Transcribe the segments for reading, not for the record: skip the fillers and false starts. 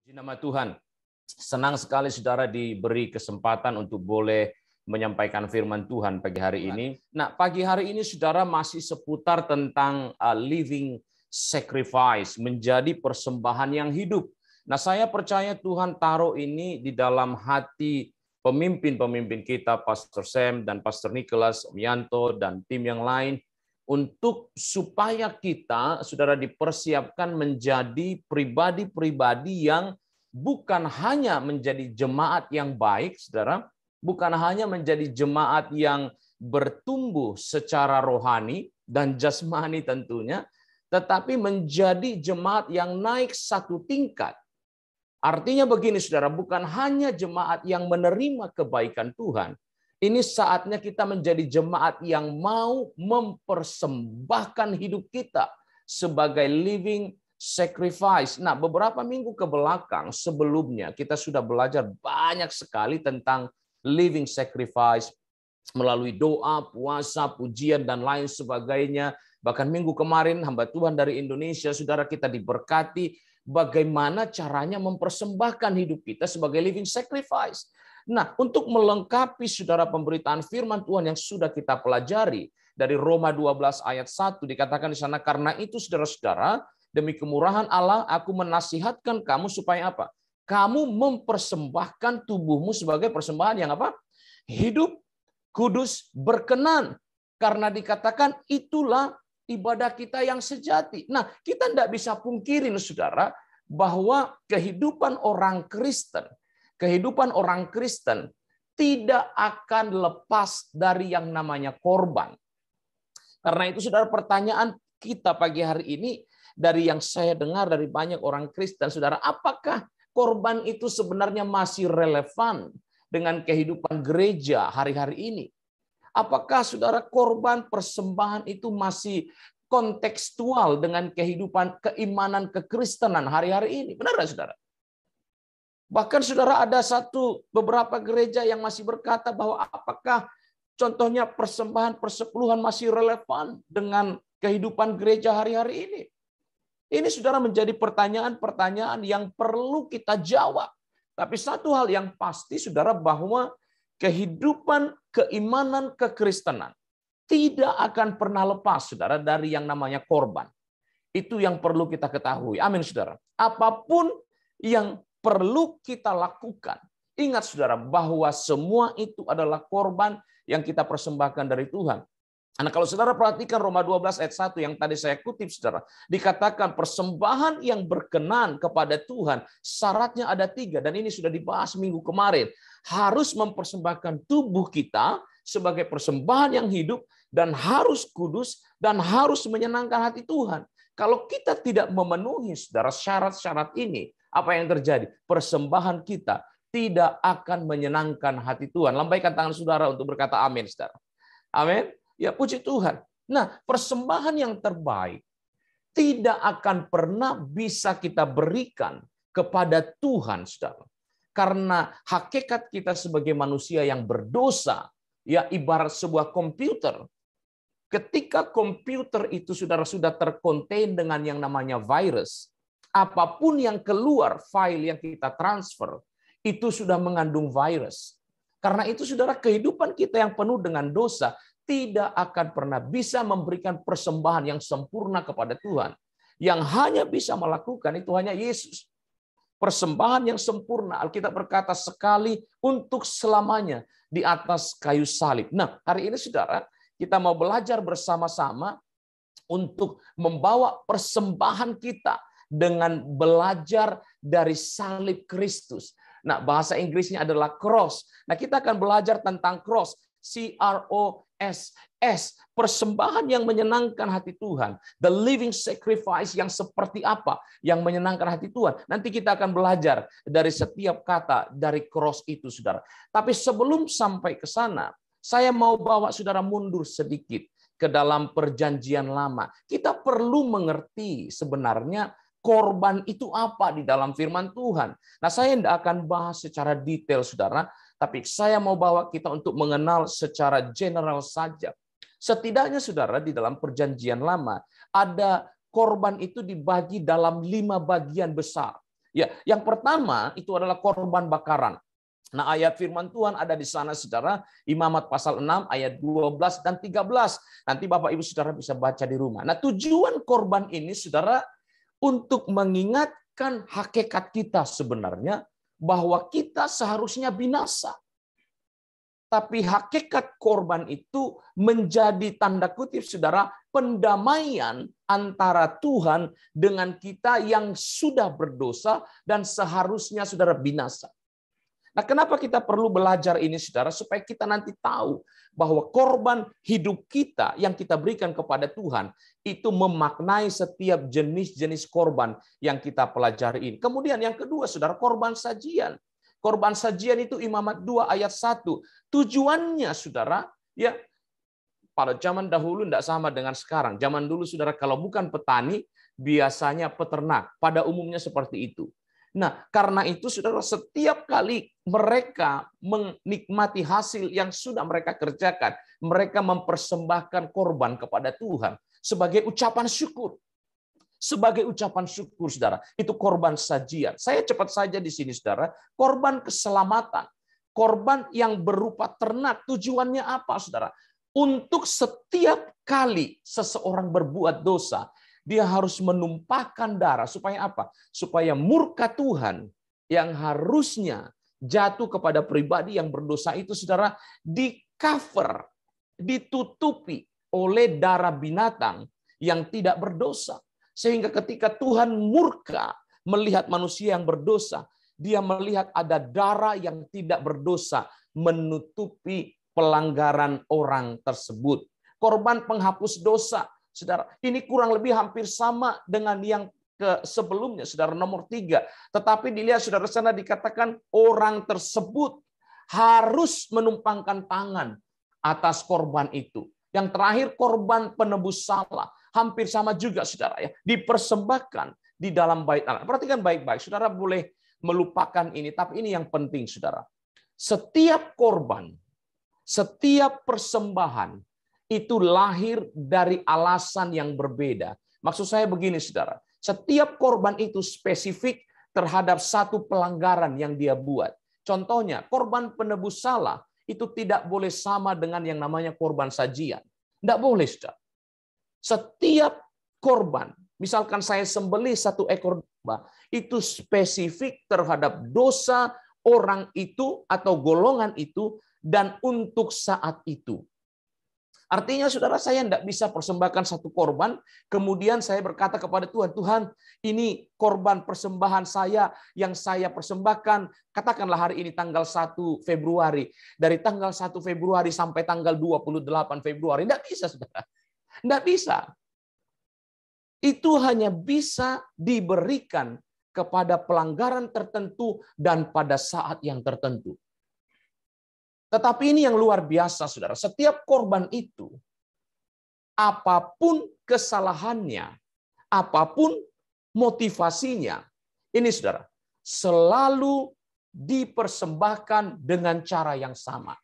Puji nama Tuhan. Senang sekali saudara diberi kesempatan untuk boleh menyampaikan firman Tuhan pagi hari ini. Nah, pagi hari ini saudara masih seputar tentang living sacrifice, menjadi persembahan yang hidup. Nah, saya percaya Tuhan taruh ini di dalam hati pemimpin-pemimpin kita, Pastor Sam dan Pastor Nicholas, Om Yanto, dan tim yang lain, untuk supaya kita, saudara, dipersiapkan menjadi pribadi-pribadi yang bukan hanya menjadi jemaat yang baik, saudara, bukan hanya menjadi jemaat yang bertumbuh secara rohani dan jasmani tentunya, tetapi menjadi jemaat yang naik satu tingkat. Artinya begini, saudara, bukan hanya jemaat yang menerima kebaikan Tuhan. Ini saatnya kita menjadi jemaat yang mau mempersembahkan hidup kita sebagai living sacrifice. Nah, beberapa minggu ke belakang sebelumnya kita sudah belajar banyak sekali tentang living sacrifice melalui doa, puasa, pujian, dan lain sebagainya. Bahkan minggu kemarin hamba Tuhan dari Indonesia, saudara, kita diberkati bagaimana caranya mempersembahkan hidup kita sebagai living sacrifice. Nah, untuk melengkapi saudara pemberitaan firman Tuhan yang sudah kita pelajari dari Roma 12 ayat 1 dikatakan di sana, karena itu saudara-saudara, demi kemurahan Allah aku menasihatkan kamu supaya apa? Kamu mempersembahkan tubuhmu sebagai persembahan yang apa? Hidup, kudus, berkenan. Karena dikatakan itulah ibadah kita yang sejati. Nah, kita tidak bisa pungkirin saudara bahwa kehidupan orang Kristen tidak akan lepas dari yang namanya korban. Karena itu saudara, pertanyaan kita pagi hari ini dari yang saya dengar dari banyak orang Kristen, saudara, apakah korban itu sebenarnya masih relevan dengan kehidupan gereja hari-hari ini? Apakah saudara korban persembahan itu masih kontekstual dengan kehidupan keimanan kekristenan hari-hari ini? Benar nggak, saudara? Bahkan saudara, ada beberapa gereja yang masih berkata bahwa apakah contohnya persembahan persepuluhan masih relevan dengan kehidupan gereja hari-hari ini? Ini saudara menjadi pertanyaan-pertanyaan yang perlu kita jawab. Tapi satu hal yang pasti saudara, bahwa kehidupan keimanan kekristenan tidak akan pernah lepas saudara dari yang namanya korban. Itu yang perlu kita ketahui. Amin saudara. Apapun yang perlu kita lakukan, ingat saudara bahwa semua itu adalah korban yang kita persembahkan dari Tuhan. Nah, kalau saudara perhatikan Roma 12 ayat 1 yang tadi saya kutip saudara, dikatakan persembahan yang berkenan kepada Tuhan, syaratnya ada 3, dan ini sudah dibahas minggu kemarin. Harus mempersembahkan tubuh kita sebagai persembahan yang hidup, dan harus kudus, dan harus menyenangkan hati Tuhan. Kalau kita tidak memenuhi saudara syarat-syarat ini, apa yang terjadi? Persembahan kita tidak akan menyenangkan hati Tuhan. Lambaikan tangan saudara untuk berkata amin, saudara. Amin. Ya, puji Tuhan. Nah, persembahan yang terbaik tidak akan pernah bisa kita berikan kepada Tuhan, saudara. Karena hakikat kita sebagai manusia yang berdosa, ya ibarat sebuah komputer. Ketika komputer itu saudara sudah terkonten dengan yang namanya virus, apapun yang keluar, file yang kita transfer, itu sudah mengandung virus. Karena itu saudara, kehidupan kita yang penuh dengan dosa tidak akan pernah bisa memberikan persembahan yang sempurna kepada Tuhan. Yang hanya bisa melakukan itu hanya Yesus. Persembahan yang sempurna, Alkitab berkata, sekali untuk selamanya di atas kayu salib. Nah, hari ini saudara, kita mau belajar bersama-sama untuk membawa persembahan kita dengan belajar dari salib Kristus. Nah, bahasa Inggrisnya adalah cross. Nah, kita akan belajar tentang cross, C-R-O-S-S, persembahan yang menyenangkan hati Tuhan. The living sacrifice yang seperti apa yang menyenangkan hati Tuhan. Nanti kita akan belajar dari setiap kata dari cross itu, saudara. Tapi sebelum sampai ke sana, saya mau bawa saudara mundur sedikit ke dalam perjanjian lama. Kita perlu mengerti sebenarnya korban itu apa di dalam firman Tuhan. Nah, saya tidak akan bahas secara detail, saudara, tapi saya mau bawa kita untuk mengenal secara general saja. Setidaknya, saudara, di dalam perjanjian lama, ada korban itu dibagi dalam 5 bagian besar. Ya, yang pertama itu adalah korban bakaran. Nah, ayat firman Tuhan ada di sana, saudara. Imamat pasal 6 ayat 12 dan 13. Nanti Bapak Ibu Saudara bisa baca di rumah. Nah, tujuan korban ini, saudara, untuk mengingatkan hakikat kita sebenarnya bahwa kita seharusnya binasa. Tapi hakikat korban itu menjadi tanda kutip, saudara, pendamaian antara Tuhan dengan kita yang sudah berdosa dan seharusnya saudara binasa. Nah, kenapa kita perlu belajar ini, saudara? Supaya kita nanti tahu bahwa korban hidup kita yang kita berikan kepada Tuhan itu memaknai setiap jenis-jenis korban yang kita pelajari ini. Kemudian yang kedua, saudara, korban sajian. Korban sajian itu Imamat 2 ayat 1. Tujuannya, saudara, ya pada zaman dahulu tidak sama dengan sekarang. Zaman dulu, saudara, kalau bukan petani, biasanya peternak. Pada umumnya seperti itu. Nah, karena itu, saudara, setiap kali mereka menikmati hasil yang sudah mereka kerjakan, mereka mempersembahkan korban kepada Tuhan sebagai ucapan syukur. Sebagai ucapan syukur, saudara, itu korban sajian. Saya cepat saja di sini, saudara. Korban keselamatan, korban yang berupa ternak, tujuannya apa, saudara? Untuk setiap kali seseorang berbuat dosa, dia harus menumpahkan darah. Supaya apa? Supaya murka Tuhan yang harusnya jatuh kepada pribadi yang berdosa itu, saudara, di-cover, ditutupi oleh darah binatang yang tidak berdosa. Sehingga ketika Tuhan murka melihat manusia yang berdosa, dia melihat ada darah yang tidak berdosa menutupi pelanggaran orang tersebut. Korban penghapus dosa, saudara, ini kurang lebih hampir sama dengan yang sebelumnya, saudara, nomor 3. Tetapi dilihat, saudara, sana dikatakan orang tersebut harus menumpangkan tangan atas korban itu. Yang terakhir, korban penebus salah. Hampir sama juga, saudara, ya, dipersembahkan di dalam bait Allah. Perhatikan baik-baik, saudara boleh melupakan ini, tapi ini yang penting, saudara. Setiap korban, setiap persembahan itu lahir dari alasan yang berbeda. Maksud saya begini, saudara. Setiap korban itu spesifik terhadap satu pelanggaran yang dia buat. Contohnya, korban penebus salah itu tidak boleh sama dengan yang namanya korban sajian. Tidak boleh, saudara. Setiap korban, misalkan saya sembelih 1 ekor domba, itu spesifik terhadap dosa orang itu atau golongan itu dan untuk saat itu. Artinya, saudara, saya tidak bisa persembahkan 1 korban, kemudian saya berkata kepada Tuhan, Tuhan, ini korban persembahan saya yang saya persembahkan, katakanlah hari ini tanggal 1 Februari, dari tanggal 1 Februari sampai tanggal 28 Februari. Tidak bisa, saudara. Tidak bisa. Itu hanya bisa diberikan kepada pelanggaran tertentu dan pada saat yang tertentu. Tetapi ini yang luar biasa, saudara. Setiap korban itu, apapun kesalahannya, apapun motivasinya, ini, saudara, selalu dipersembahkan dengan cara yang sama.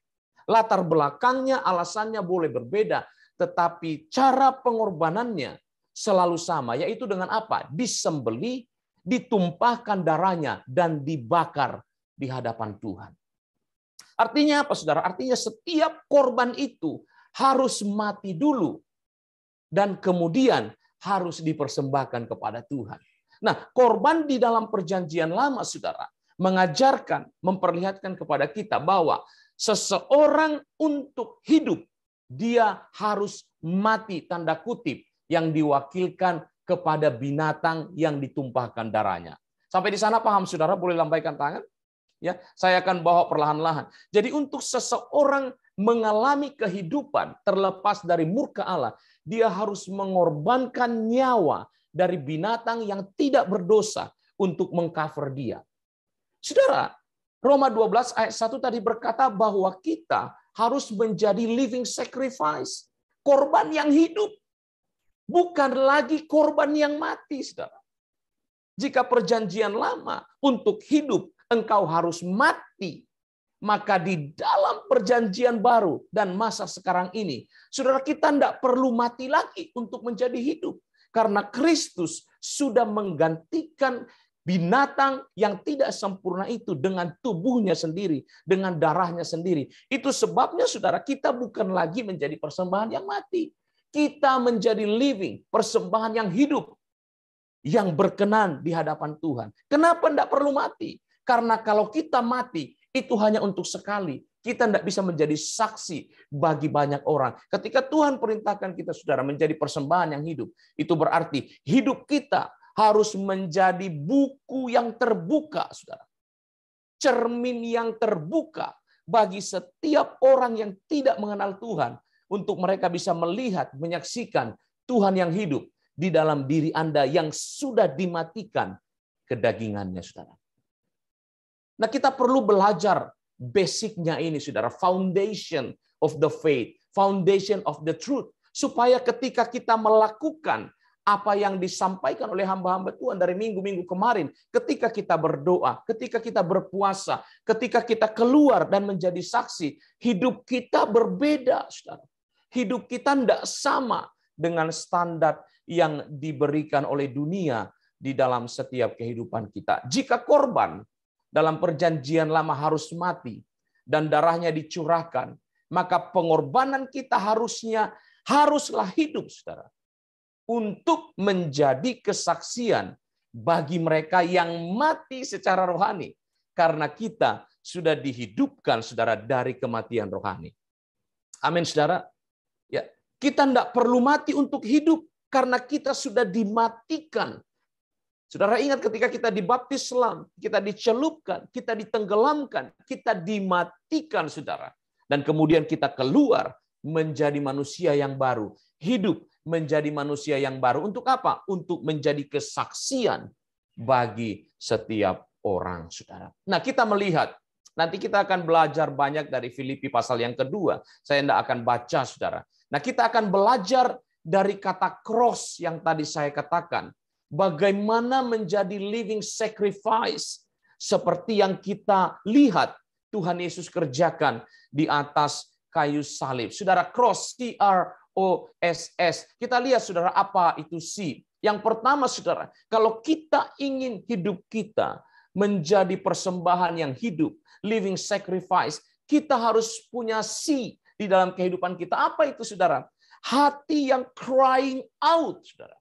Latar belakangnya, alasannya boleh berbeda, tetapi cara pengorbanannya selalu sama, yaitu dengan apa? Disembelih, ditumpahkan darahnya, dan dibakar di hadapan Tuhan. Artinya apa, saudara? Artinya setiap korban itu harus mati dulu, dan kemudian harus dipersembahkan kepada Tuhan. Nah, korban di dalam perjanjian lama, saudara, mengajarkan, memperlihatkan kepada kita bahwa seseorang untuk hidup, dia harus mati, tanda kutip, yang diwakilkan kepada binatang yang ditumpahkan darahnya. Sampai di sana paham, saudara? Boleh lambaikan tangan? Ya, saya akan bawa perlahan-lahan. Jadi untuk seseorang mengalami kehidupan terlepas dari murka Allah, dia harus mengorbankan nyawa dari binatang yang tidak berdosa untuk mengcover dia. Saudara, Roma 12 ayat 1 tadi berkata bahwa kita harus menjadi living sacrifice, korban yang hidup, bukan lagi korban yang mati, saudara. Jika perjanjian lama untuk hidup engkau harus mati, maka di dalam perjanjian baru dan masa sekarang ini, saudara, kita tidak perlu mati lagi untuk menjadi hidup. Karena Kristus sudah menggantikan Binatang yang tidak sempurna itu dengan tubuhnya sendiri, dengan darahnya sendiri. Itu sebabnya saudara, kita bukan lagi menjadi persembahan yang mati. Kita menjadi living, persembahan yang hidup, yang berkenan di hadapan Tuhan. Kenapa tidak perlu mati? Karena kalau kita mati, itu hanya untuk sekali. Kita tidak bisa menjadi saksi bagi banyak orang. Ketika Tuhan perintahkan kita, saudara, menjadi persembahan yang hidup, itu berarti hidup kita harus menjadi buku yang terbuka, saudara. Cermin yang terbuka bagi setiap orang yang tidak mengenal Tuhan, untuk mereka bisa melihat, menyaksikan Tuhan yang hidup di dalam diri Anda yang sudah dimatikan kedagingannya, saudara. Nah, kita perlu belajar basicnya ini, saudara, foundation of the faith, foundation of the truth, supaya ketika kita melakukan apa yang disampaikan oleh hamba-hamba Tuhan dari minggu-minggu kemarin, ketika kita berdoa, ketika kita berpuasa, ketika kita keluar dan menjadi saksi, hidup kita berbeda, saudara. Hidup kita tidak sama dengan standar yang diberikan oleh dunia di dalam setiap kehidupan kita. Jika korban dalam perjanjian lama harus mati dan darahnya dicurahkan, maka pengorbanan kita haruslah hidup, saudara, untuk menjadi kesaksian bagi mereka yang mati secara rohani, karena kita sudah dihidupkan, saudara, dari kematian rohani. Amin, saudara. Ya, kita tidak perlu mati untuk hidup karena kita sudah dimatikan. Saudara ingat ketika kita dibaptis selam, kita dicelupkan, kita ditenggelamkan, kita dimatikan, saudara. Dan kemudian kita keluar menjadi manusia yang baru. Hidup menjadi manusia yang baru. Untuk apa? Untuk menjadi kesaksian bagi setiap orang, saudara. Nah, kita melihat, nanti kita akan belajar banyak dari Filipi pasal yang kedua. Saya tidak akan baca, saudara. Nah, kita akan belajar dari kata cross yang tadi saya katakan. Bagaimana menjadi living sacrifice seperti yang kita lihat Tuhan Yesus kerjakan di atas kayu salib. Saudara, cross, C-R-O-S-S. Kita lihat, saudara, apa itu C. Yang pertama, saudara, kalau kita ingin hidup kita menjadi persembahan yang hidup, living sacrifice, kita harus punya C di dalam kehidupan kita. Apa itu, saudara? Hati yang crying out, saudara.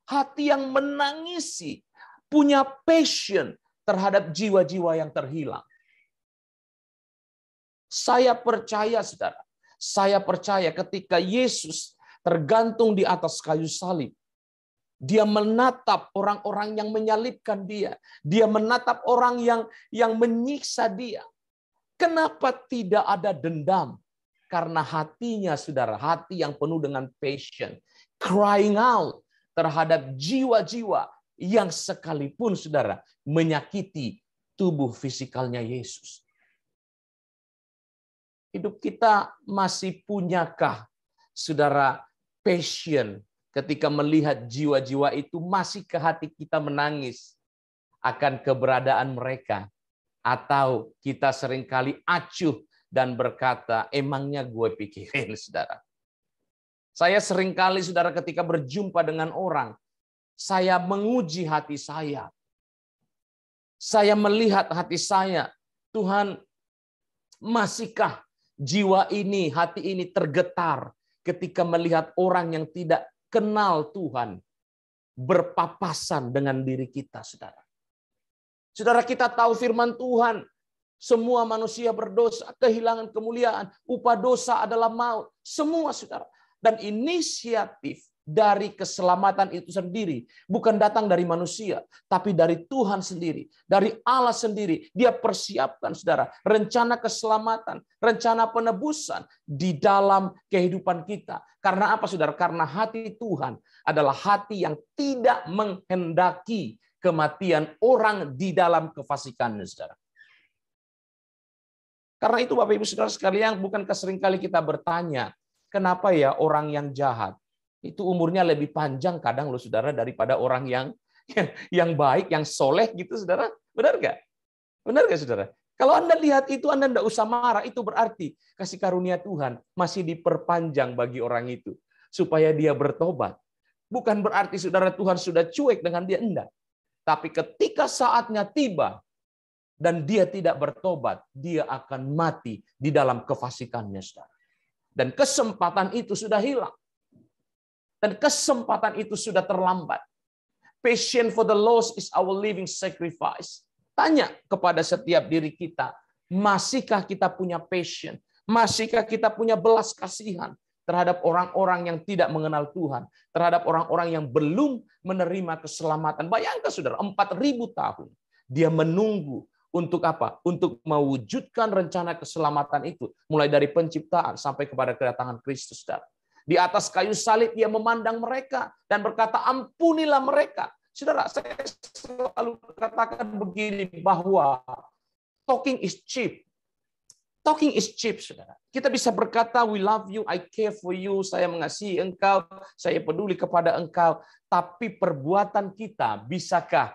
Hati yang menangisi, punya passion terhadap jiwa-jiwa yang terhilang. Saya percaya, saudara, saya percaya ketika Yesus tergantung di atas kayu salib, dia menatap orang-orang yang menyalibkan dia. Dia menatap orang yang menyiksa dia. Kenapa tidak ada dendam? Karena hatinya, saudara, hati yang penuh dengan passion, crying out terhadap jiwa-jiwa yang sekalipun, saudara, menyakiti tubuh fisikalnya Yesus. Hidup kita masih punyakah, saudara, passion ketika melihat jiwa-jiwa itu? Masih ke hati kita menangis akan keberadaan mereka? Atau kita seringkali acuh dan berkata, emangnya gue pikirin, saudara? Saya seringkali, saudara, ketika berjumpa dengan orang, saya menguji hati saya. Saya melihat hati saya, Tuhan, masihkah jiwa ini, hati ini tergetar ketika melihat orang yang tidak kenal Tuhan berpapasan dengan diri kita, saudara. Saudara, kita tahu firman Tuhan, semua manusia berdosa, kehilangan kemuliaan, upah dosa adalah maut. Semua, saudara. Dan inisiatif dari keselamatan itu sendiri bukan datang dari manusia, tapi dari Tuhan sendiri, dari Allah sendiri. Dia persiapkan, saudara, rencana keselamatan, rencana penebusan di dalam kehidupan kita. Karena apa, saudara? Karena hati Tuhan adalah hati yang tidak menghendaki kematian orang di dalam kefasikannya, saudara. Karena itu, Bapak Ibu Saudara sekalian, bukankah seringkali kita bertanya, kenapa ya orang yang jahat itu umurnya lebih panjang kadang loh, saudara, daripada orang yang baik, yang soleh gitu, saudara? Benar nggak? Benar nggak, saudara? Kalau Anda lihat itu, Anda tidak usah marah. Itu berarti kasih karunia Tuhan masih diperpanjang bagi orang itu supaya dia bertobat. Bukan berarti, saudara, Tuhan sudah cuek dengan dia, enggak. Tapi ketika saatnya tiba dan dia tidak bertobat, dia akan mati di dalam kefasikannya, saudara. Dan kesempatan itu sudah hilang. Dan kesempatan itu sudah terlambat. Passion for the lost is our living sacrifice. Tanya kepada setiap diri kita, masihkah kita punya passion? Masihkah kita punya belas kasihan terhadap orang-orang yang tidak mengenal Tuhan, terhadap orang-orang yang belum menerima keselamatan? Bayangkan saudara, 4.000 tahun dia menunggu untuk apa? Untuk mewujudkan rencana keselamatan itu, mulai dari penciptaan sampai kepada kedatangan Kristus. Saudara. Di atas kayu salib dia memandang mereka dan berkata, ampunilah mereka. Saudara, saya selalu katakan begini, bahwa talking is cheap. Talking is cheap, saudara. Kita bisa berkata, we love you, I care for you, saya mengasihi engkau, saya peduli kepada engkau. Tapi perbuatan kita, bisakah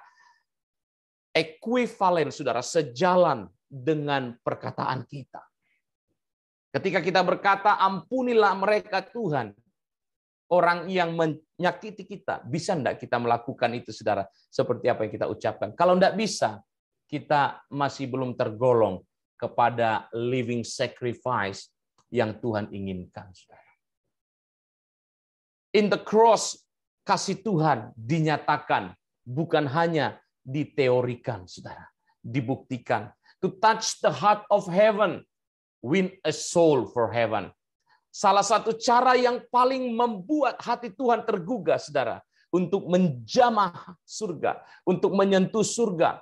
ekuivalen, saudara, sejalan dengan perkataan kita? Ketika kita berkata, ampunilah mereka Tuhan, orang yang menyakiti kita, bisa enggak kita melakukan itu, saudara? Seperti apa yang kita ucapkan. Kalau enggak bisa, kita masih belum tergolong kepada living sacrifice yang Tuhan inginkan, saudara. In the cross, kasih Tuhan dinyatakan, bukan hanya diteorikan, saudara. Dibuktikan. To touch the heart of heaven, win a soul for heaven. Salah satu cara yang paling membuat hati Tuhan tergugah, saudara, untuk menjamah surga, untuk menyentuh surga,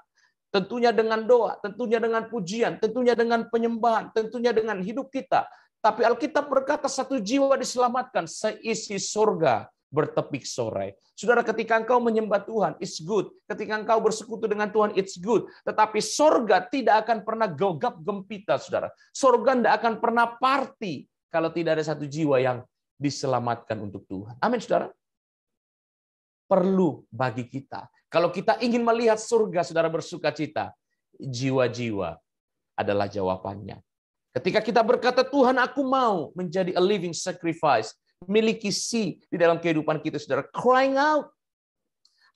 tentunya dengan doa, tentunya dengan pujian, tentunya dengan penyembahan, tentunya dengan hidup kita. Tapi Alkitab berkata, satu jiwa diselamatkan, seisi surga bertepik sorai. Saudara, ketika engkau menyembah Tuhan, it's good. Ketika engkau bersekutu dengan Tuhan, it's good. Tetapi sorga tidak akan pernah gegap gempita, saudara. Sorga tidak akan pernah party kalau tidak ada satu jiwa yang diselamatkan untuk Tuhan. Amin, saudara. Perlu bagi kita. Kalau kita ingin melihat surga, saudara, bersukacita, jiwa-jiwa adalah jawabannya. Ketika kita berkata, Tuhan, aku mau menjadi a living sacrifice, miliki di dalam kehidupan kita, saudara. Crying out.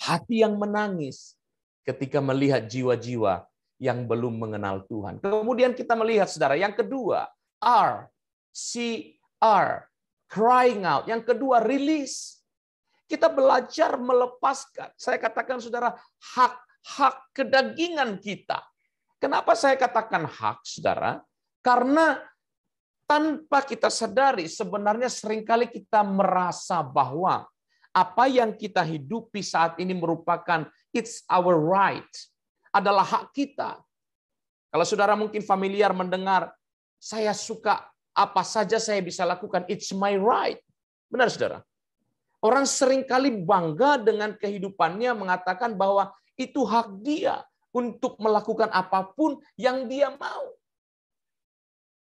Hati yang menangis ketika melihat jiwa-jiwa yang belum mengenal Tuhan. Kemudian kita melihat, saudara, yang kedua, crying out. Yang kedua, release. Kita belajar melepaskan. Saya katakan, saudara, hak kedagingan kita. Kenapa saya katakan hak, saudara? Karena tanpa kita sadari, sebenarnya seringkali kita merasa bahwa apa yang kita hidupi saat ini merupakan it's our right, adalah hak kita. Kalau saudara mungkin familiar mendengar, saya suka apa saja saya bisa lakukan, it's my right. Benar, saudara? Orang seringkali bangga dengan kehidupannya, mengatakan bahwa itu hak dia untuk melakukan apapun yang dia mau.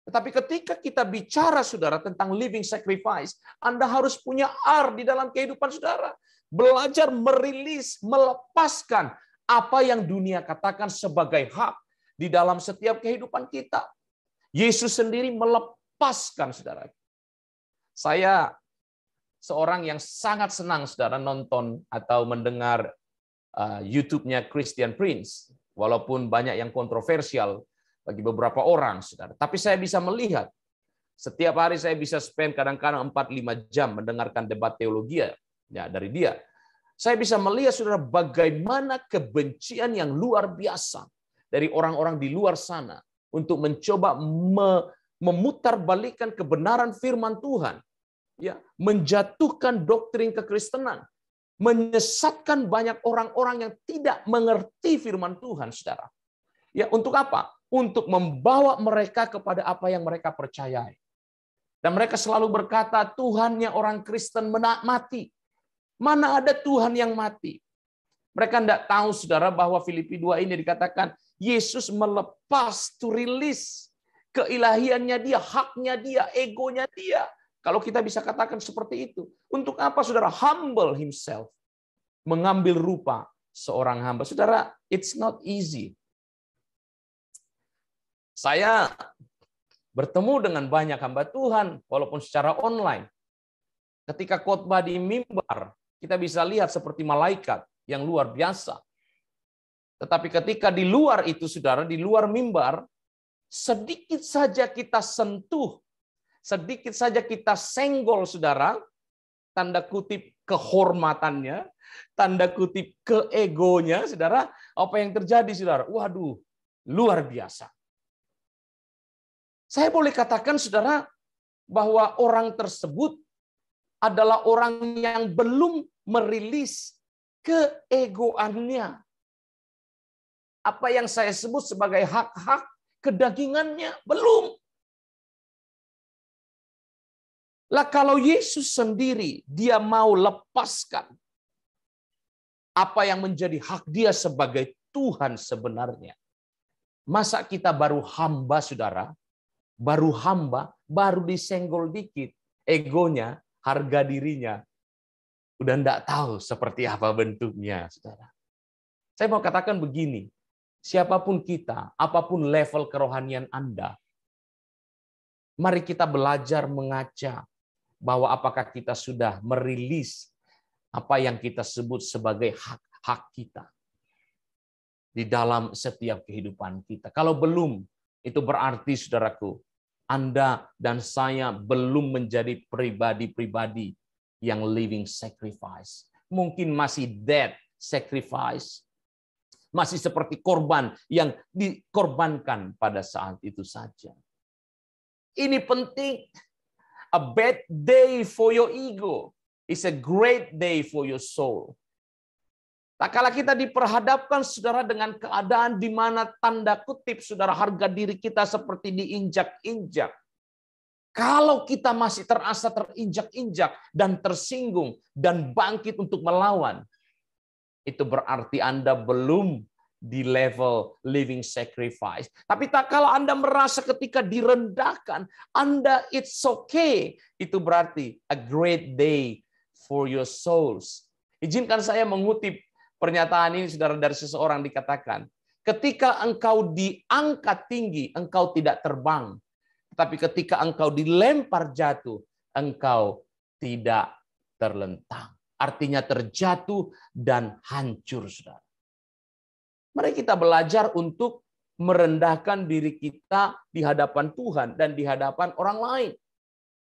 Tetapi ketika kita bicara, saudara, tentang living sacrifice, Anda harus punya di dalam kehidupan saudara. Belajar merilis, melepaskan apa yang dunia katakan sebagai hak di dalam setiap kehidupan kita. Yesus sendiri melepaskan, saudara. Saya seorang yang sangat senang, saudara, nonton atau mendengar YouTube-nya Christian Prince. Walaupun banyak yang kontroversial bagi beberapa orang, saudara. Tapi saya bisa melihat, setiap hari saya bisa spend kadang-kadang 4-5 jam mendengarkan debat teologi ya, dari dia. Saya bisa melihat, saudara, bagaimana kebencian yang luar biasa dari orang-orang di luar sana untuk mencoba memutarbalikkan kebenaran firman Tuhan, ya, menjatuhkan doktrin kekristenan, menyesatkan banyak orang-orang yang tidak mengerti firman Tuhan, saudara. Ya, untuk apa? Untuk membawa mereka kepada apa yang mereka percayai. Dan mereka selalu berkata, Tuhannya orang Kristen mati. Mana ada Tuhan yang mati? Mereka tidak tahu, saudara, bahwa Filipi 2 ini dikatakan, Yesus melepas, to release keilahiannya dia, haknya dia, egonya dia. Kalau kita bisa katakan seperti itu. Untuk apa, saudara? Humble himself. Mengambil rupa seorang hamba. Saudara, it's not easy. Saya bertemu dengan banyak hamba Tuhan, walaupun secara online. Ketika khotbah di mimbar, kita bisa lihat seperti malaikat yang luar biasa. Tetapi ketika di luar itu, saudara, di luar mimbar, sedikit saja kita sentuh, sedikit saja kita senggol, saudara, tanda kutip kehormatannya, tanda kutip keegonya, saudara, apa yang terjadi, saudara? Waduh, luar biasa. Saya boleh katakan, saudara, bahwa orang tersebut adalah orang yang belum merilis keegoannya. Apa yang saya sebut sebagai hak-hak kedagingannya, belum. Lah kalau Yesus sendiri, dia mau lepaskan apa yang menjadi hak dia sebagai Tuhan sebenarnya. Masa kita baru hamba, saudara? Baru hamba, baru disenggol dikit. Egonya, harga dirinya, udah enggak tahu seperti apa bentuknya, saudara. Saya mau katakan begini, siapapun kita, apapun level kerohanian Anda, mari kita belajar mengaca bahwa apakah kita sudah merilis apa yang kita sebut sebagai hak-hak kita di dalam setiap kehidupan kita. Kalau belum, itu berarti, saudaraku, Anda dan saya belum menjadi pribadi-pribadi yang living sacrifice. Mungkin masih dead sacrifice. Masih seperti korban yang dikorbankan pada saat itu saja. Ini penting. A bad day for your ego is a great day for your soul. Tak kala kita diperhadapkan, saudara, dengan keadaan di mana tanda kutip, saudara, harga diri kita seperti diinjak-injak. Kalau kita masih terasa terinjak-injak dan tersinggung dan bangkit untuk melawan, itu berarti Anda belum di level living sacrifice. Tapi tak kalau Anda merasa ketika direndahkan, Anda it's okay, itu berarti a great day for your souls. Izinkan saya mengutip pernyataan ini, saudara, dari seseorang, dikatakan, ketika engkau diangkat tinggi, engkau tidak terbang. Tapi ketika engkau dilempar jatuh, engkau tidak terlentang. Artinya terjatuh dan hancur, saudara. Mari kita belajar untuk merendahkan diri kita di hadapan Tuhan dan di hadapan orang lain.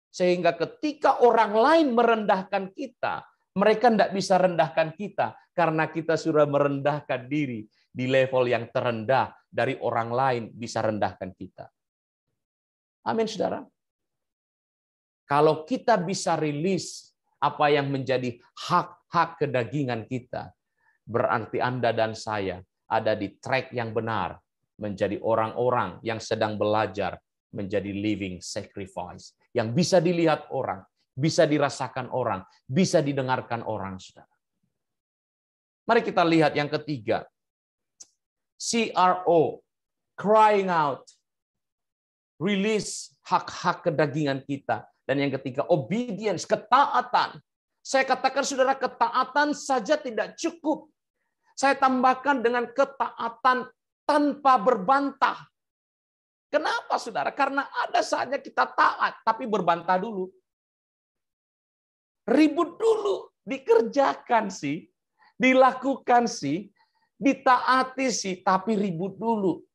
Sehingga ketika orang lain merendahkan kita, mereka tidak bisa rendahkan kita karena kita sudah merendahkan diri di level yang terendah dari orang lain bisa rendahkan kita. Amin, saudara. Kalau kita bisa rilis apa yang menjadi hak-hak kedagingan kita, berarti Anda dan saya ada di track yang benar, menjadi orang-orang yang sedang belajar menjadi living sacrifice, yang bisa dilihat orang, bisa dirasakan orang, bisa didengarkan orang, saudara. Mari kita lihat yang ketiga. CRO, crying out, release hak-hak kedagingan kita. Dan yang ketiga, obedience, ketaatan. Saya katakan, saudara, ketaatan saja tidak cukup. Saya tambahkan dengan ketaatan tanpa berbantah. Kenapa, saudara? Karena ada saatnya kita taat, tapi berbantah dulu. Ribut dulu, dikerjakan sih, dilakukan sih, ditaati sih, tapi ribut dulu.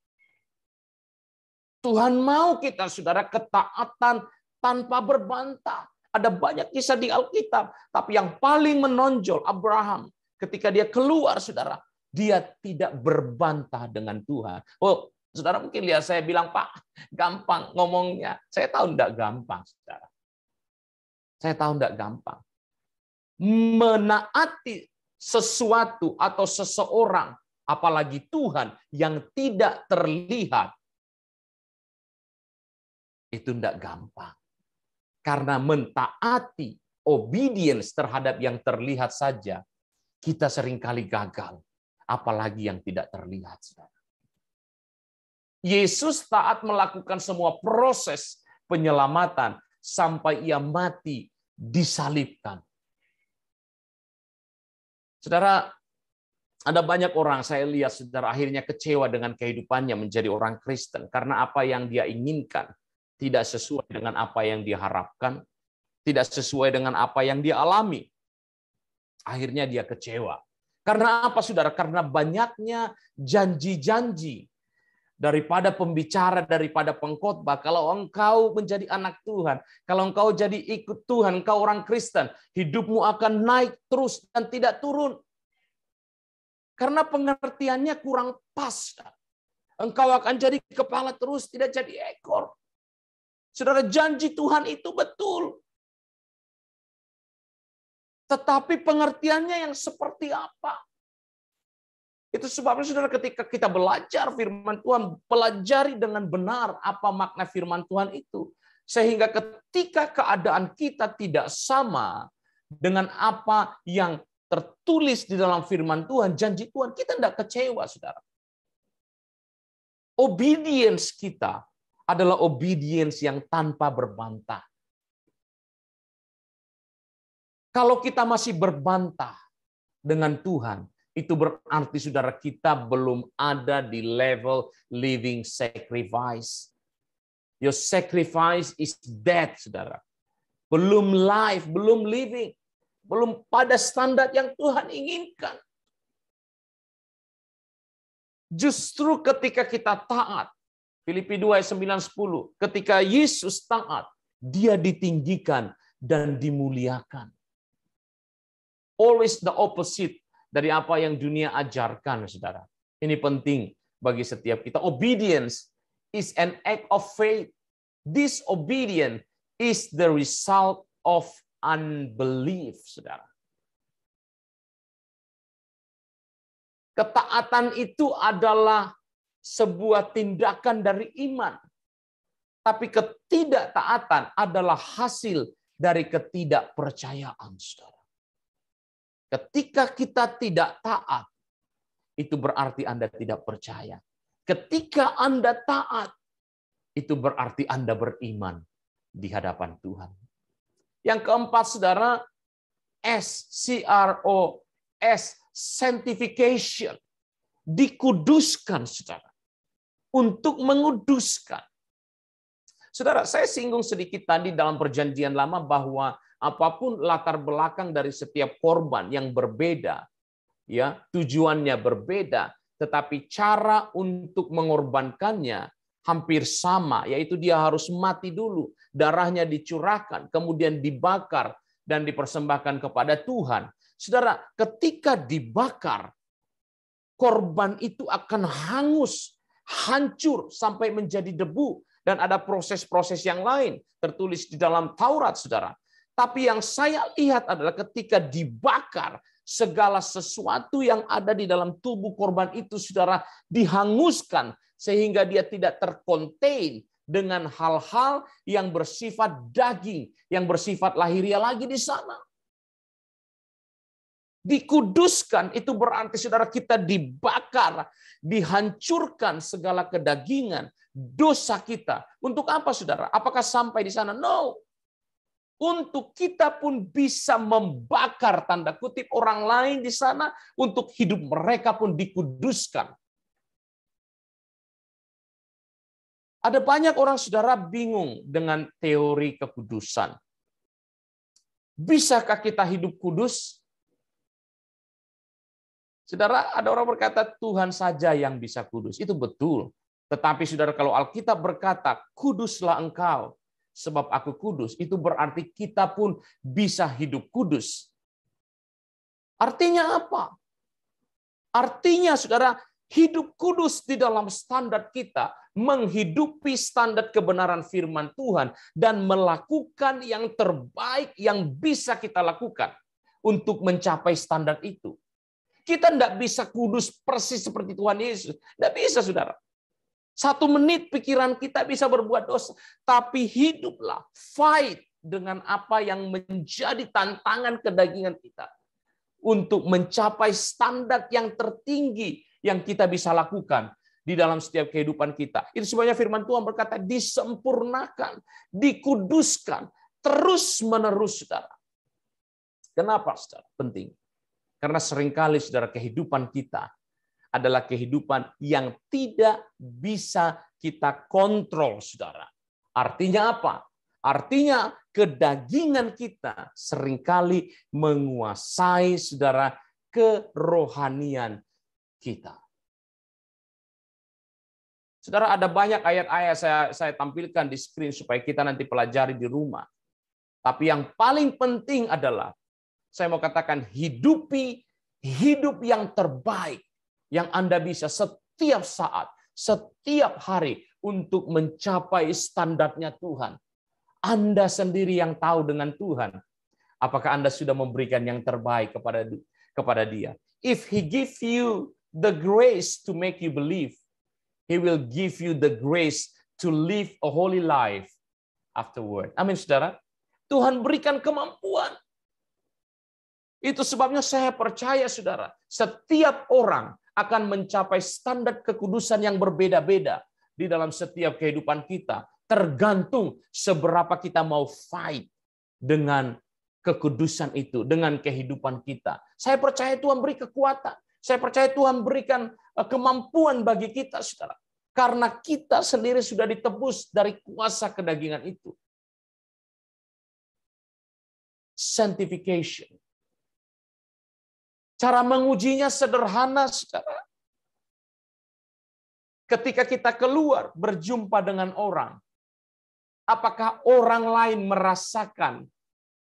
Tuhan mau kita, saudara, ketaatan tanpa berbantah. Ada banyak kisah di Alkitab, tapi yang paling menonjol Abraham ketika dia keluar, saudara, dia tidak berbantah dengan Tuhan. Oh, saudara mungkin lihat saya bilang, Pak, gampang ngomongnya. Saya tahu enggak gampang, saudara. Saya tahu enggak gampang. Menaati sesuatu atau seseorang, apalagi Tuhan yang tidak terlihat, itu enggak gampang. Karena mentaati, obedience terhadap yang terlihat saja, kita seringkali gagal. Apalagi yang tidak terlihat, saudara. Yesus taat melakukan semua proses penyelamatan sampai ia mati disalibkan. Saudara, ada banyak orang saya lihat, saudara, akhirnya kecewa dengan kehidupannya menjadi orang Kristen karena apa yang dia inginkan tidak sesuai dengan apa yang dia harapkan, tidak sesuai dengan apa yang dia alami. Akhirnya dia kecewa. Karena apa, saudara? Karena banyaknya janji-janji daripada pembicara, daripada pengkhotbah. Kalau engkau menjadi anak Tuhan, kalau engkau jadi ikut Tuhan, engkau orang Kristen, hidupmu akan naik terus dan tidak turun. Karena pengertiannya kurang pas. Engkau akan jadi kepala terus, tidak jadi ekor. Saudara, janji Tuhan itu betul. Tetapi pengertiannya yang seperti apa? Itu sebabnya, saudara, ketika kita belajar firman Tuhan, pelajari dengan benar apa makna firman Tuhan itu. Sehingga ketika keadaan kita tidak sama dengan apa yang tertulis di dalam firman Tuhan, janji Tuhan, kita tidak kecewa, saudara. Obedience kita adalah obedience yang tanpa berbantah. Kalau kita masih berbantah dengan Tuhan, itu berarti, saudara, kita belum ada di level living sacrifice. Your sacrifice is dead, saudara. Belum life, belum living. Belum pada standar yang Tuhan inginkan. Justru ketika kita taat, Filipi 2 ayat 9-10, ketika Yesus taat, dia ditinggikan dan dimuliakan. Always the opposite dari apa yang dunia ajarkan, saudara. Ini penting bagi setiap kita. Obedience is an act of faith. Disobedience is the result of unbelief, saudara. Ketaatan itu adalah sebuah tindakan dari iman. Tapi ketidaktaatan adalah hasil dari ketidakpercayaan, saudara. Ketika kita tidak taat, itu berarti Anda tidak percaya. Ketika Anda taat, itu berarti Anda beriman di hadapan Tuhan. Yang keempat, saudara, S-C-R-O-S, sanctification. Dikuduskan, saudara. Untuk menguduskan. Saudara, saya singgung sedikit tadi dalam perjanjian lama bahwa apapun latar belakang dari setiap korban yang berbeda, ya, tujuannya berbeda, tetapi cara untuk mengorbankannya hampir sama, yaitu dia harus mati dulu, darahnya dicurahkan, kemudian dibakar dan dipersembahkan kepada Tuhan. Saudara, ketika dibakar, korban itu akan hangus, hancur sampai menjadi debu, dan ada proses-proses yang lain tertulis di dalam Taurat, saudara. Tapi yang saya lihat adalah ketika dibakar, segala sesuatu yang ada di dalam tubuh korban itu, saudara, dihanguskan sehingga dia tidak terkontain dengan hal-hal yang bersifat daging, yang bersifat lahiriah lagi di sana. Dikuduskan itu berarti, saudara, kita dibakar, dihancurkan segala kedagingan, dosa kita. Untuk apa, saudara? Apakah sampai di sana? No. Untuk kita pun bisa membakar, tanda kutip, orang lain di sana, untuk hidup mereka pun dikuduskan. Ada banyak orang, saudara, bingung dengan teori kekudusan. Bisakah kita hidup kudus? Saudara, ada orang berkata Tuhan saja yang bisa kudus. Itu betul. Tetapi, saudara, kalau Alkitab berkata, kuduslah engkau, sebab aku kudus, itu berarti kita pun bisa hidup kudus. Artinya apa? Artinya, saudara, hidup kudus di dalam standar kita, menghidupi standar kebenaran firman Tuhan, dan melakukan yang terbaik yang bisa kita lakukan untuk mencapai standar itu. Kita tidak bisa kudus persis seperti Tuhan Yesus. Tidak bisa, saudara. 1 menit pikiran kita bisa berbuat dosa. Tapi hiduplah, fight dengan apa yang menjadi tantangan kedagingan kita. Untuk mencapai standar yang tertinggi yang kita bisa lakukan di dalam setiap kehidupan kita. Itu sebabnya firman Tuhan berkata, disempurnakan, dikuduskan, terus-menerus, saudara. Kenapa, saudara? Penting. Karena seringkali, saudara, kehidupan kita adalah kehidupan yang tidak bisa kita kontrol, saudara. Artinya apa? Artinya kedagingan kita seringkali menguasai, saudara, kerohanian kita. Saudara, ada banyak ayat-ayat saya tampilkan di screen supaya kita nanti pelajari di rumah. Tapi yang paling penting adalah, saya mau katakan, hidupi hidup yang terbaik yang Anda bisa setiap saat, setiap hari untuk mencapai standarnya Tuhan. Anda sendiri yang tahu dengan Tuhan, apakah Anda sudah memberikan yang terbaik kepada Dia. If He give you the grace to make you believe, He will give you the grace to live a holy life afterward. Amin, saudara. Tuhan berikan kemampuan. Itu sebabnya saya percaya, saudara, setiap orang akan mencapai standar kekudusan yang berbeda-beda di dalam setiap kehidupan kita. Tergantung seberapa kita mau fight dengan kekudusan itu, dengan kehidupan kita. Saya percaya Tuhan beri kekuatan. Saya percaya Tuhan berikan kemampuan bagi kita, saudara. Karena kita sendiri sudah ditebus dari kuasa kedagingan itu. Sanctification. Cara mengujinya sederhana, saudara. Ketika kita keluar berjumpa dengan orang, apakah orang lain merasakan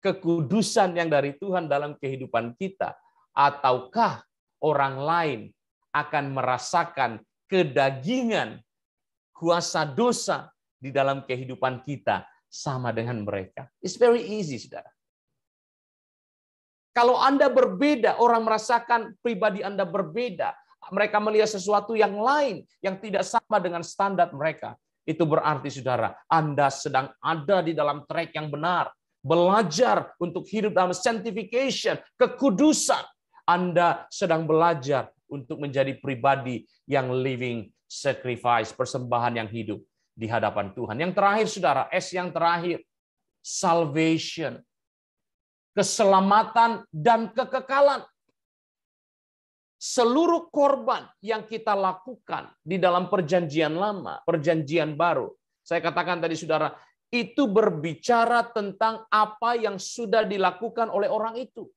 kekudusan yang dari Tuhan dalam kehidupan kita? Ataukah orang lain akan merasakan kedagingan, kuasa dosa di dalam kehidupan kita sama dengan mereka? It's very easy, saudara. Kalau Anda berbeda, orang merasakan pribadi Anda berbeda. Mereka melihat sesuatu yang lain, yang tidak sama dengan standar mereka. Itu berarti, saudara, Anda sedang ada di dalam track yang benar. Belajar untuk hidup dalam sanctification, kekudusan. Anda sedang belajar untuk menjadi pribadi yang living sacrifice, persembahan yang hidup di hadapan Tuhan. Yang terakhir, saudara, S yang terakhir, salvation. Keselamatan dan kekekalan. Seluruh korban yang kita lakukan di dalam perjanjian lama, perjanjian baru, saya katakan tadi, saudara, itu berbicara tentang apa yang sudah dilakukan oleh orang itu.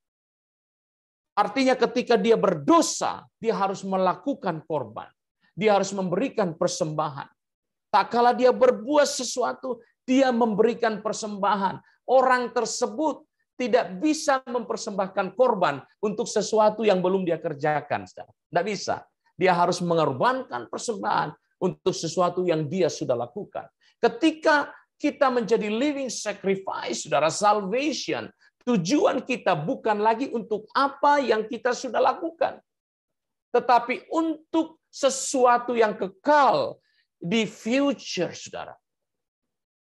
Artinya ketika dia berdosa, dia harus melakukan korban. Dia harus memberikan persembahan. Tak kala dia berbuat sesuatu, dia memberikan persembahan. Orang tersebut tidak bisa mempersembahkan korban untuk sesuatu yang belum dia kerjakan. Tidak bisa. Dia harus mengorbankan persembahan untuk sesuatu yang dia sudah lakukan. Ketika kita menjadi living sacrifice, saudara, salvation, tujuan kita bukan lagi untuk apa yang kita sudah lakukan, tetapi untuk sesuatu yang kekal di future, saudara.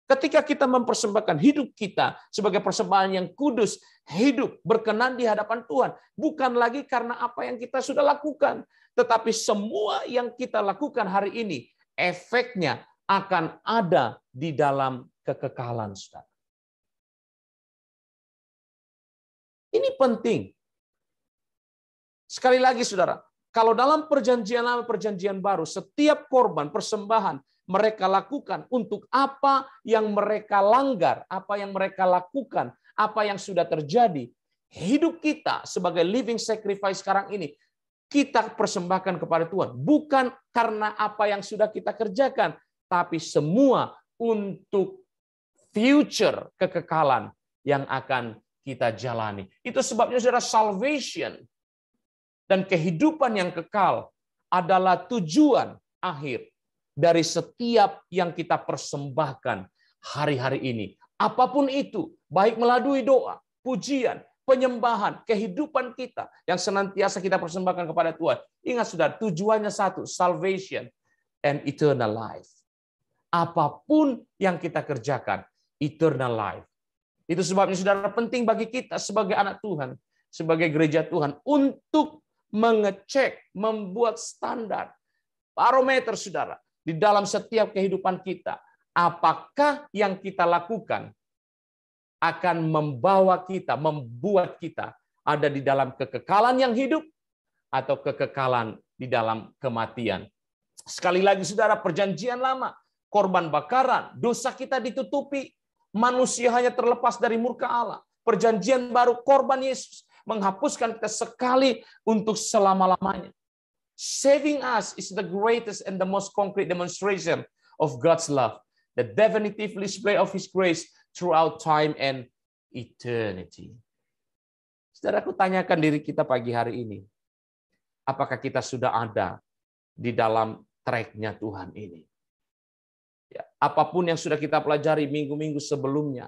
Ketika kita mempersembahkan hidup kita sebagai persembahan yang kudus, hidup berkenan di hadapan Tuhan, bukan lagi karena apa yang kita sudah lakukan, tetapi semua yang kita lakukan hari ini, efeknya akan ada di dalam kekekalan, saudara. Ini penting. Sekali lagi, saudara, kalau dalam perjanjian lama, perjanjian baru, setiap korban, persembahan, mereka lakukan untuk apa yang mereka langgar, apa yang mereka lakukan, apa yang sudah terjadi. Hidup kita sebagai living sacrifice sekarang ini, kita persembahkan kepada Tuhan. Bukan karena apa yang sudah kita kerjakan, tapi semua untuk future kekekalan yang akan kita jalani. Itu sebabnya, saudara, salvation dan kehidupan yang kekal adalah tujuan akhir dari setiap yang kita persembahkan hari-hari ini. Apapun itu, baik melalui doa, pujian, penyembahan, kehidupan kita yang senantiasa kita persembahkan kepada Tuhan. Ingat, saudara, tujuannya satu, salvation and eternal life. Apapun yang kita kerjakan, eternal life. Itu sebabnya, saudara, penting bagi kita sebagai anak Tuhan, sebagai gereja Tuhan, untuk mengecek, membuat standar, barometer, saudara, di dalam setiap kehidupan kita. Apakah yang kita lakukan akan membawa kita, membuat kita ada di dalam kekekalan yang hidup atau kekekalan di dalam kematian. Sekali lagi, saudara, perjanjian lama, korban bakaran, dosa kita ditutupi, manusia hanya terlepas dari murka Allah. Perjanjian baru, korban Yesus, menghapuskan kita sekali untuk selama-lamanya. Saving us is the greatest and the most concrete demonstration of God's love, the definitive display of His grace throughout time and eternity. Saudaraku, tanyakan diri kita pagi hari ini, apakah kita sudah ada di dalam track-nya Tuhan ini? Ya, apapun yang sudah kita pelajari minggu-minggu sebelumnya,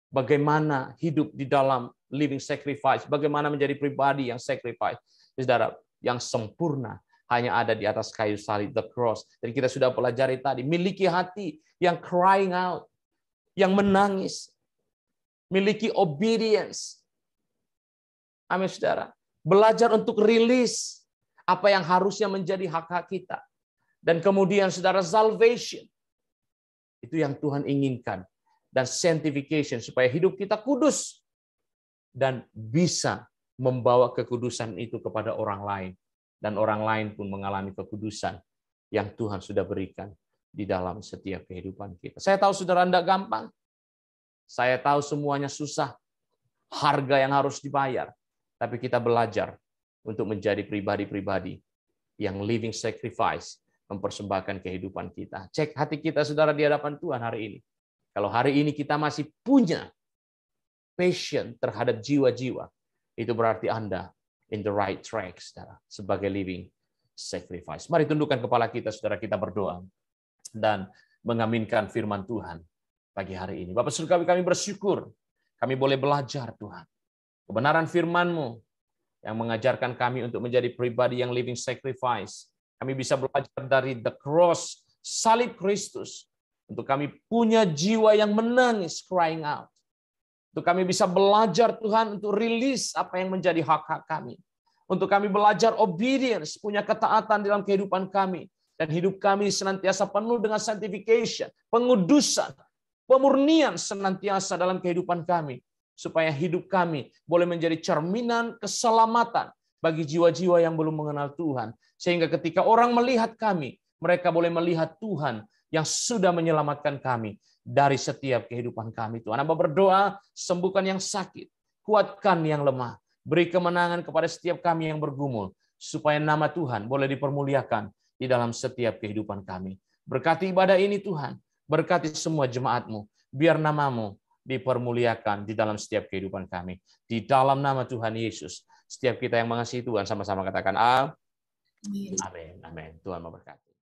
bagaimana hidup di dalam living sacrifice, bagaimana menjadi pribadi yang sacrifice, saudara, yang sempurna hanya ada di atas kayu salib, the cross. Dan kita sudah pelajari tadi, miliki hati yang crying out, yang menangis, miliki obedience. Amin, saudara. Belajar untuk rilis apa yang harusnya menjadi hak-hak kita. Dan kemudian, saudara, salvation. Itu yang Tuhan inginkan. Dan sanctification, supaya hidup kita kudus. Dan bisa membawa kekudusan itu kepada orang lain. Dan orang lain pun mengalami kekudusan yang Tuhan sudah berikan di dalam setiap kehidupan kita. Saya tahu saudara tidak gampang. Saya tahu semuanya susah. Harga yang harus dibayar. Tapi kita belajar untuk menjadi pribadi-pribadi yang living sacrifice, mempersembahkan kehidupan kita. Cek hati kita, saudara, di hadapan Tuhan hari ini. Kalau hari ini kita masih punya passion terhadap jiwa-jiwa, itu berarti Anda in the right track, saudara, sebagai living sacrifice. Mari tundukkan kepala kita, saudara, kita berdoa dan mengaminkan firman Tuhan pagi hari ini. Bapak Surgawi, kami bersyukur kami boleh belajar, Tuhan, kebenaran firman-Mu yang mengajarkan kami untuk menjadi pribadi yang living sacrifice. Kami bisa belajar dari the cross, salib Kristus, untuk kami punya jiwa yang menangis, crying out. Untuk kami bisa belajar, Tuhan, untuk rilis apa yang menjadi hak-hak kami. Untuk kami belajar obedience, punya ketaatan dalam kehidupan kami. Dan hidup kami senantiasa penuh dengan sanctification, pengudusan, pemurnian senantiasa dalam kehidupan kami. Supaya hidup kami boleh menjadi cerminan keselamatan bagi jiwa-jiwa yang belum mengenal Tuhan. Sehingga ketika orang melihat kami, mereka boleh melihat Tuhan yang sudah menyelamatkan kami dari setiap kehidupan kami. Tuhan, Hamba berdoa, sembuhkan yang sakit, kuatkan yang lemah, beri kemenangan kepada setiap kami yang bergumul, supaya nama Tuhan boleh dipermuliakan di dalam setiap kehidupan kami. Berkati ibadah ini, Tuhan, berkati semua jemaat-Mu, biar nama-Mu dipermuliakan di dalam setiap kehidupan kami. Di dalam nama Tuhan Yesus, setiap kita yang mengasihi Tuhan sama-sama katakan amin. Amin. Amin. Tuhan memberkati.